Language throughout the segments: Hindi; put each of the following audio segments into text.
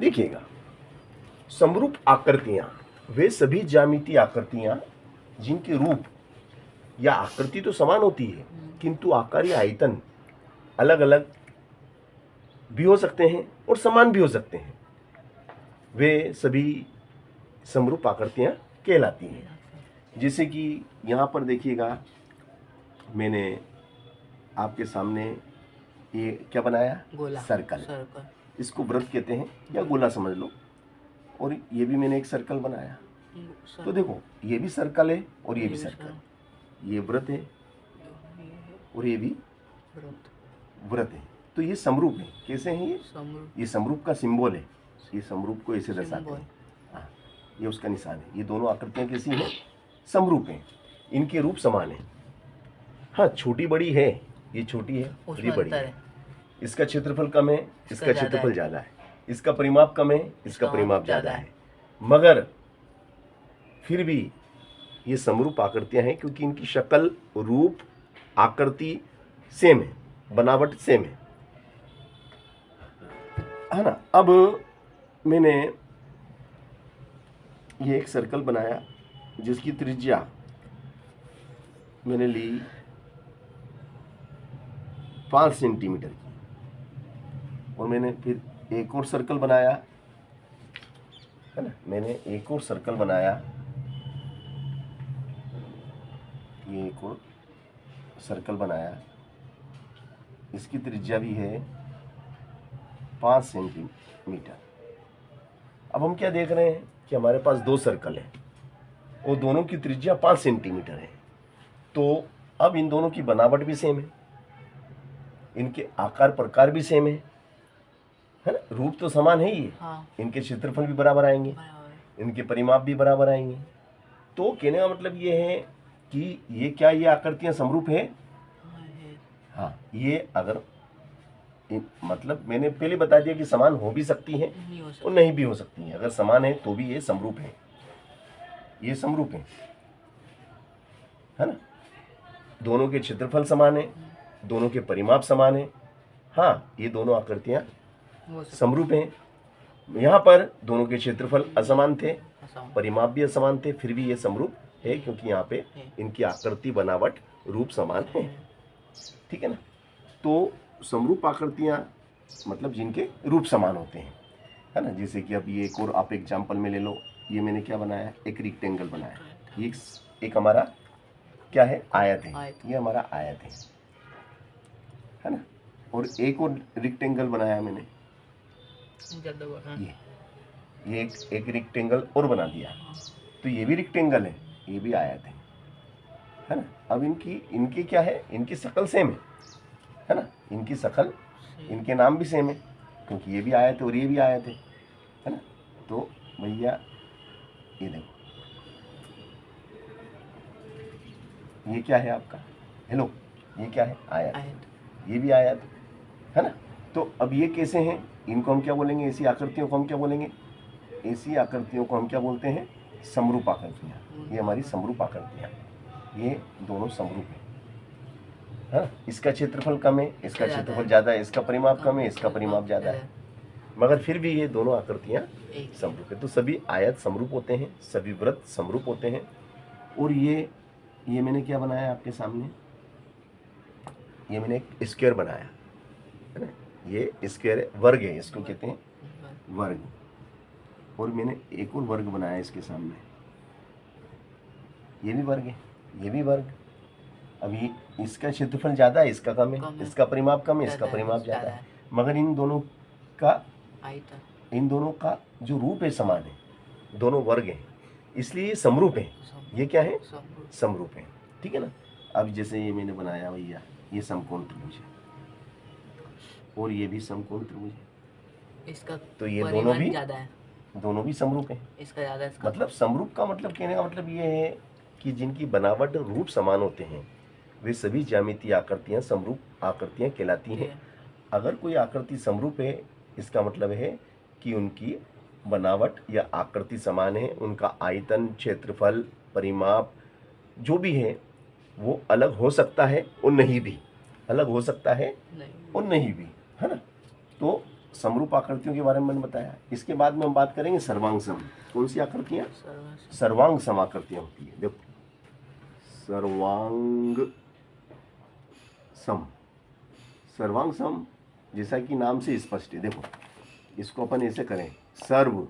देखिएगा, समरूप आकृतियां वे सभी ज्यामितीय आकृतियां जिनके रूप या आकृति तो समान होती है किंतु आकार या आयतन अलग अलग भी हो सकते हैं और समान भी हो सकते हैं, वे सभी समरूप आकृतियां कहलाती हैं। जैसे कि यहाँ पर देखिएगा, मैंने आपके सामने ये क्या बनाया, गोला, सर्कल। इसको वृत्त कहते हैं या गोला समझ लो। और ये भी मैंने एक सर्कल बनाया। तो देखो, ये भी सर्कल है और ये भी सर्कल, ये वृत्त है और ये भी वृत्त है। तो ये समरूप है। कैसे हैं ये समरूप का सिंबल है। ये समरूप को ऐसे दर्शाते हैं। हाँ, ये उसका निशान है। ये दोनों आकृतियां कैसी हैं, समरूप हैं, इनके रूप समान है। हाँ, छोटी बड़ी है, ये छोटी है और ये बड़ी है। इसका क्षेत्रफल कम है, इसका क्षेत्रफल ज्यादा है। इसका परिमाप कम है, इसका परिमाप ज्यादा है। मगर फिर भी ये समरूप आकृतियां हैं क्योंकि इनकी शक्ल, रूप, आकृति सेम है, बनावट सेम है ना। अब मैंने ये एक सर्कल बनाया जिसकी त्रिज्या मैंने ली 5 सेंटीमीटर की, और मैंने फिर एक और सर्कल बनाया, है ना। मैंने एक और सर्कल बनाया, ये एक और सर्कल बनाया, इसकी त्रिज्या भी है 5 सेंटीमीटर। अब हम क्या देख रहे हैं कि हमारे पास दो सर्कल है और दोनों की त्रिज्या 5 सेंटीमीटर है। तो अब इन दोनों की बनावट भी सेम है, इनके आकार प्रकार भी सेम है ना। रूप तो समान है ही। हाँ। इनके क्षेत्रफल भी बराबर आएंगे, इनके परिमाप भी बराबर आएंगे। तो कहने का मतलब ये है कि ये क्या, ये आकृतियां समरूप है। हाँ, ये अगर मतलब मैंने पहले बता दिया कि समान हो भी सकती हैं और नहीं भी हो सकती हैं। अगर समान है तो भी ये समरूप है, ये समरूप है ना। दोनों के क्षेत्रफल समान है, दोनों के परिमाप समान है। हाँ, ये दोनों आकृतियां समरूप हैं। यहाँ पर दोनों के क्षेत्रफल असमान थे, परिमाप भी असमान थे, फिर भी ये समरूप है क्योंकि यहाँ पे इनकी आकृति, बनावट, रूप समान है। ठीक है ना। तो समरूप आकृतियां मतलब जिनके रूप समान होते हैं, है ना। जैसे कि अब ये एक और आप एग्जाम्पल में ले लो। ये मैंने क्या बनाया, एक रेक्टेंगल बनाया। ये एक हमारा क्या है, आयत है। ये हमारा आयत है ना। और एक और रेक्टेंगल बनाया मैंने, ये एक रेक्टेंगल और बना दिया। तो ये भी रेक्टेंगल है, ये भी आयत है ना। अब इनकी क्या है, इनकी शक्ल सेम है ना। इनकी शक्ल, इनके नाम भी सेम है क्योंकि ये भी आयत है और ये भी आयत है ना। तो भैया ये देखो, ये क्या है आपका, हेलो, ये क्या है, आयत। ये भी आयत है ना। तो अब ये कैसे हैं, इनको हम क्या बोलेंगे, ऐसी आकृतियों को हम क्या बोलेंगे, ऐसी आकृतियों को हम क्या बोलते हैं, समरूप आकृतियाँ। ये हमारी समरूप आकृतियाँ, ये दोनों समरूप है। हाँ, इसका क्षेत्रफल कम है, इसका क्षेत्रफल ज़्यादा है, इसका परिमाप कम है, इसका परिमाप ज़्यादा है, मगर फिर भी ये दोनों आकृतियाँ समरूप है। तो सभी आयत समरूप होते हैं, सभी वृत्त समरूप होते हैं। और ये मैंने क्या बनाया आपके सामने, ये मैंने एक स्क्वायर बनाया है ना। ये स्क्वायर वर्ग है, इसको कहते हैं वर्ग। और मैंने एक और वर्ग बनाया इसके सामने, ये भी वर्ग है, ये भी वर्ग। अब ये इसका क्षेत्रफल ज़्यादा है, इसका कम है, इसका परिमाप कम है, इसका परिमाप ज़्यादा है, मगर इन दोनों का जो रूप है समान है, दोनों वर्ग हैं, इसलिए ये समरूप है। ये क्या है, समरूप है। ठीक है ना। अब जैसे ये मैंने बनाया भैया, ये समकोण त्रिभुज है और ये भी समकोण त्रिभुज है। इसका तो ये दोनों भी समरूप है। इसका ज़्यादा, इसका मतलब समरूप का मतलब कहने का मतलब ये है कि जिनकी बनावट, रूप समान होते हैं, वे सभी ज्यामितीय आकृतियां समरूप आकृतियां कहलाती हैं। अगर कोई आकृति समरूप है, इसका मतलब है कि उनकी बनावट या आकृति समान है, उनका आयतन, क्षेत्रफल, परिमाप जो भी है वो अलग हो सकता है और नहीं भी, अलग हो सकता है और नहीं भी, है ना। तो समरूप आकृतियों के बारे में मैंने बताया। इसके बाद में हम बात करेंगे सर्वांग सम। कौन सी आकृतियाँ? सर्वांग सम आकृतियाँ होती है। देखो, सर्वांग सम, सर्वांग सम जैसा कि नाम से स्पष्ट है। देखो, इसको अपन ऐसे करें, सर्व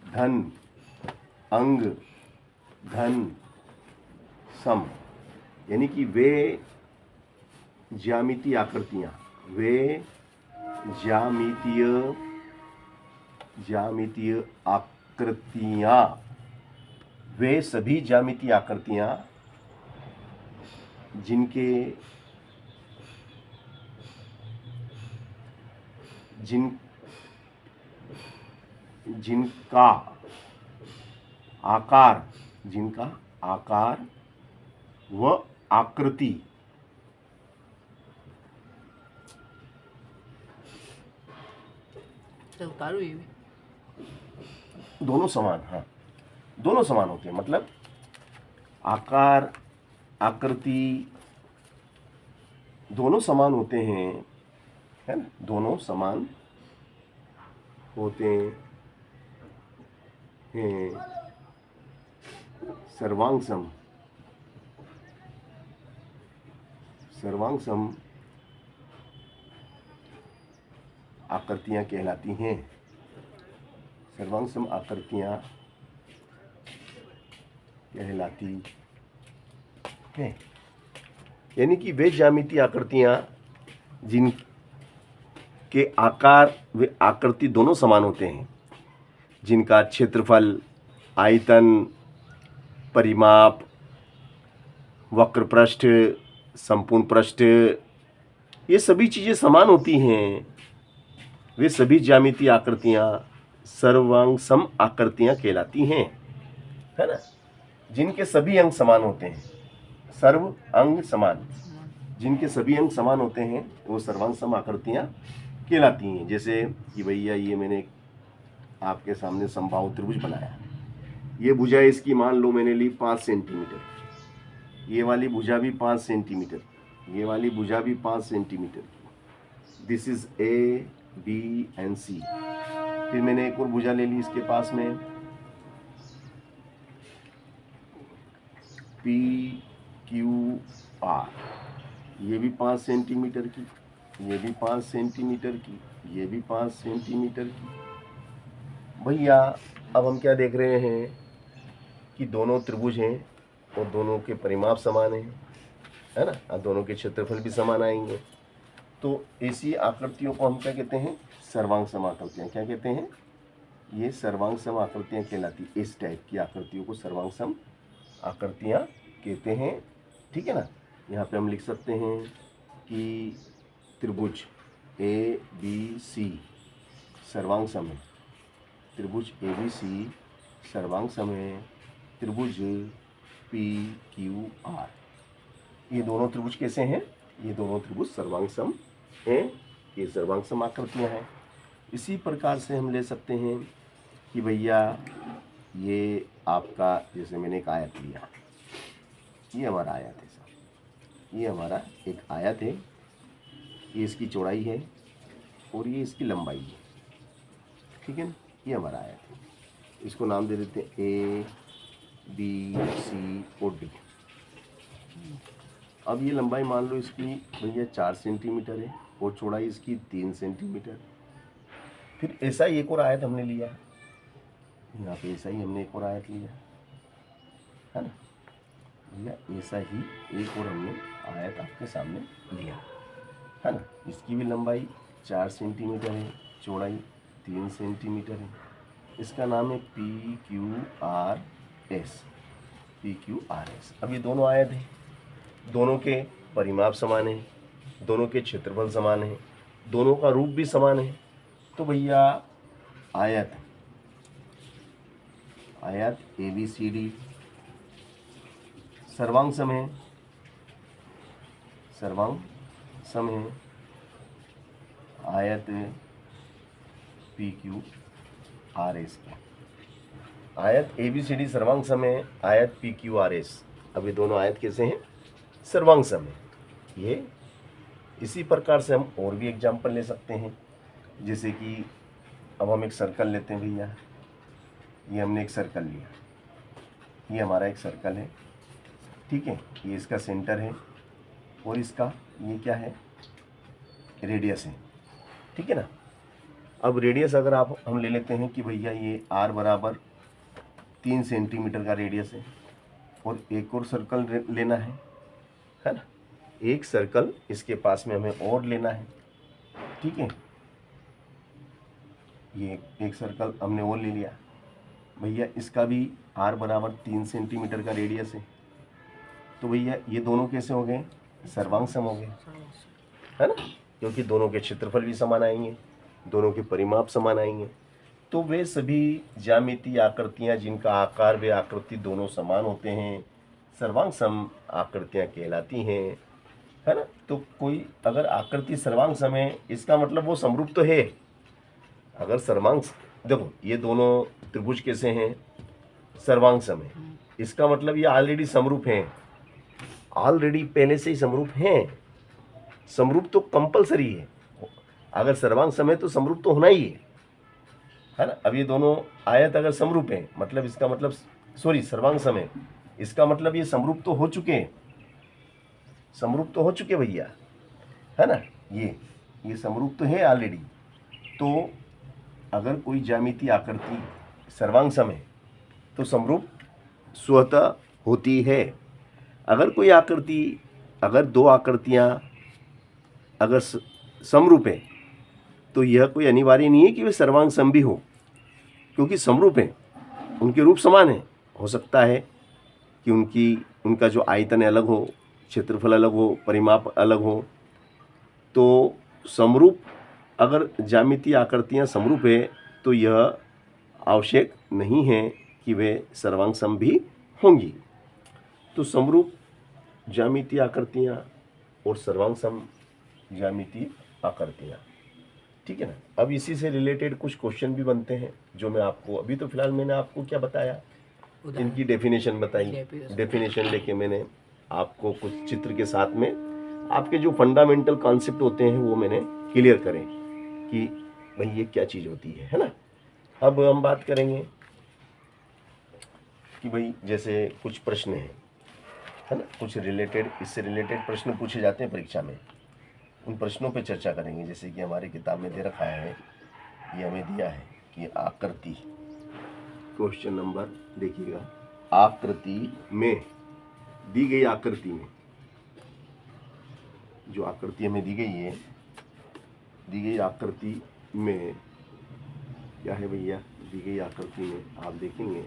धन अंग धन सम, यानी कि वे ज्यामितीय आकृतियाँ, वे ज्यामितीय आकृतियाँ, वे सभी ज्यामितीय आकृतियाँ जिनका आकार व आकृति दोनों समान, हाँ दोनों समान होते हैं। मतलब आकार आकृति दोनों समान होते हैं, है ना, दोनों समान होते हैं। सर्वांग सम आकृतियाँ कहलाती हैं। सर्वांग सम आकृतियाँ कहलाती हैं, यानी कि वे ज्यामितीय आकृतियाँ जिनके आकार व आकृति दोनों समान होते हैं, जिनका क्षेत्रफल, आयतन, परिमाप, वक्र पृष्ठ, संपूर्ण पृष्ठ, ये सभी चीज़ें समान होती हैं, वे सभी ज्यामितीय आकृतियाँ सर्वांग सम आकृतियाँ कहलाती हैं, है ना। जिनके सभी अंग समान होते हैं, सर्व अंग समान, जिनके सभी अंग समान होते हैं वो सर्वांग सम आकृतियाँ कहलाती हैं। जैसे कि भैया ये मैंने आपके सामने समबाहु त्रिभुज बनाया, ये भुजा इसकी मान लो मैंने ली 5 सेंटीमीटर, ये वाली भुजा भी 5 सेंटीमीटर, ये वाली भुजा भी 5 centimetre, this is A B and C. फिर मैंने एक और भुजा ले ली इसके पास में पी क्यू आर, ये भी 5 सेंटीमीटर की, ये भी 5 सेंटीमीटर की, ये भी 5 सेंटीमीटर की। भैया अब हम क्या देख रहे हैं कि दोनों त्रिभुज हैं और दोनों के परिमाप समान हैं, है ना, और दोनों के क्षेत्रफल भी समान आएंगे। तो ऐसी आकृतियों को हम क्या कहते हैं? सर्वांग सम आकृतियाँ। क्या कहते हैं? ये सर्वांग सम आकृतियाँ कहलाती, इस टाइप की आकृतियों को सर्वांग सम आकृतियाँ कहते हैं, ठीक है ना। यहाँ पे हम लिख सकते हैं कि त्रिभुज ए बी सी सर्वांग सम है, त्रिभुज ए बी सी सर्वांग सम है, त्रिभुज पी क्यू आर, ये दोनों त्रिभुज कैसे हैं? ये दोनों त्रिभुज सर्वांग सम हैं, ये सर्वांग सम आकृतियाँ हैं। इसी प्रकार से हम ले सकते हैं कि भैया ये आपका, जैसे मैंने एक आयत लिया, ये हमारा आयत है साहब, ये हमारा एक आयत है, ये इसकी चौड़ाई है और ये इसकी लंबाई है, ठीक है ना। ये हमारा आयत है, इसको नाम दे देते हैं ए बी सी और डी। अब ये लंबाई मान लो इसकी भैया 4 सेंटीमीटर है और चौड़ाई इसकी 3 सेंटीमीटर। फिर ऐसा ही एक और आयत हमने लिया, यहाँ पे ऐसा ही हमने एक और आयत लिया, है ना भैया, ऐसा ही एक और हमने आयत आपके सामने लिया, है ना। इसकी भी लंबाई 4 सेंटीमीटर है, चौड़ाई 3 सेंटीमीटर है, इसका नाम है P Q R S, P Q R S. अब ये दोनों आयत हैं, दोनों के परिमाप समान है, दोनों के क्षेत्रफल समान है, दोनों का रूप भी समान है। तो भैया आयत ए बी सी डी सर्वांग सम है, सर्वांग सम है, आयत पी क्यू आर एस का, आयत ए बी सी डी सर्वांग सम है, आयत पी क्यू आर एस। अब ये दोनों आयत कैसे हैं? सर्वांग सम है। ये इसी प्रकार से हम और भी एग्जाम्पल ले सकते हैं। जैसे कि अब हम एक सर्कल लेते हैं भैया, ये हमने एक सर्कल लिया, ये हमारा एक सर्कल है, ठीक है, ये इसका सेंटर है और इसका ये क्या है, रेडियस है, ठीक है ना। अब रेडियस अगर हम ले लेते हैं कि भैया ये r बराबर 3 सेंटीमीटर का रेडियस है और एक और सर्कल लेना है ना, एक सर्कल इसके पास में हमें और लेना है, ठीक है, ये एक सर्कल हमने और ले लिया भैया, इसका भी r बराबर 3 सेंटीमीटर का रेडियस है। तो भैया ये दोनों कैसे हो गए, सर्वांग सम हो गए, है ना, क्योंकि दोनों के क्षेत्रफल भी समान आएंगे, दोनों के परिमाप समान आएंगे। तो वे सभी ज्यामितीय आकृतियां जिनका आकार व आकृति दोनों समान होते हैं सर्वांग सम आकृतियां कहलाती हैं, है ना। तो कोई अगर आकृति सर्वांग सम है इसका मतलब वो समरूप तो है। अगर सर्वांग, देखो ये दोनों त्रिभुज कैसे हैं, सर्वांग सम है, इसका मतलब ये ऑलरेडी समरूप हैं, ऑलरेडी पहले से ही समरूप हैं। समरूप तो कंपलसरी है, अगर सर्वांग सम है तो समरूप तो होना ही है ना। अब ये दोनों आयत अगर समरूप हैं मतलब इसका मतलब सॉरी सर्वांग सम है, इसका मतलब ये समरूप तो हो चुके हैं, समरूप तो हो चुके भैया, है ना, ये समरूप तो है ऑलरेडी। तो अगर कोई ज्यामितीय आकृति सर्वांग सम है तो समरूप स्वतः होती है। अगर कोई आकृति, अगर दो आकृतियां अगर समरूप है तो यह कोई अनिवार्य नहीं है कि वे सर्वांग सम भी हो, क्योंकि समरूप हैं, उनके रूप समान है। हो सकता है कि उनका जो आयतन अलग हो, क्षेत्रफल अलग हो, परिमाप अलग हो। तो समरूप, अगर ज्यामितीय आकृतियां समरूप है तो यह आवश्यक नहीं है कि वे सर्वांग सम भी होंगी। तो समरूप ज्यामितीय आकृतियां और सर्वांग सम ज्यामितीय आकृतियां, ठीक है ना। अब इसी से रिलेटेड कुछ क्वेश्चन भी बनते हैं जो मैं आपको अभी तो फिलहाल मैंने आपको क्या बताया, इनकी डेफिनेशन बताई, डेफिनेशन लेके मैंने आपको कुछ चित्र के साथ में आपके जो फंडामेंटल कॉन्सेप्ट होते हैं वो मैंने क्लियर करें कि भाई ये क्या चीज़ होती है ना। अब हम बात करेंगे कि भाई जैसे कुछ प्रश्न है ना, कुछ रिलेटेड, इससे रिलेटेड प्रश्न पूछे जाते हैं परीक्षा में, उन प्रश्नों पे चर्चा करेंगे। जैसे कि हमारी किताब में दे रखा है, ये हमें दिया है कि आकृति, क्वेश्चन नंबर देखिएगा, आकृति में दी गई आकृति में, जो आकृति हमें दी गई है, दी गई आकृति में क्या है भैया, दी गई आकृति में आप देखेंगे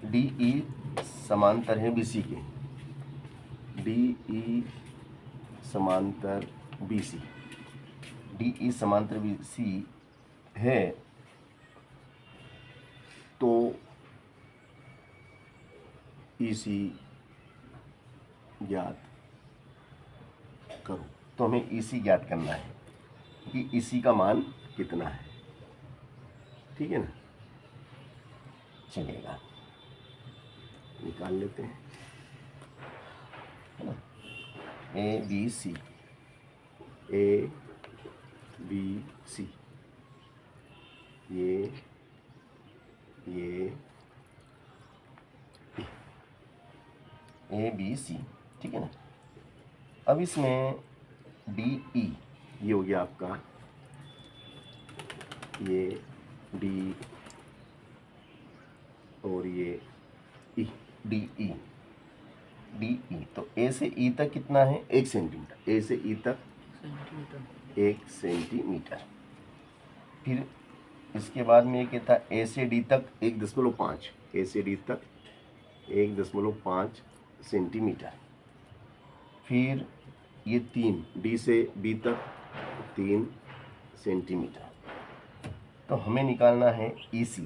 DE समांतर है BC के, DE समांतर BC, DE समांतर BC है, तो EC ज्ञात करो। तो हमें EC ज्ञात करना है कि EC का मान कितना है, ठीक है ना। चलेगा, निकाल लेते हैं, है ना। ABC, ABC, ये ABC, ठीक है ना। अब इसमें DE, ये हो गया आपका, ये D और ये E, DE, तो A से E तक कितना है, 1 सेंटीमीटर, A से E तक 1 सेंटीमीटर। फिर इसके बाद में ये कहता है A से D तक 1.5, A से D तक 1.5 सेंटीमीटर। फिर ये 3, D से B तक 3 सेंटीमीटर। तो हमें निकालना है EC,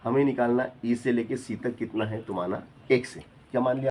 हमें निकालना E से लेके C तक कितना है, तो माना 1 से, क्या मान लिया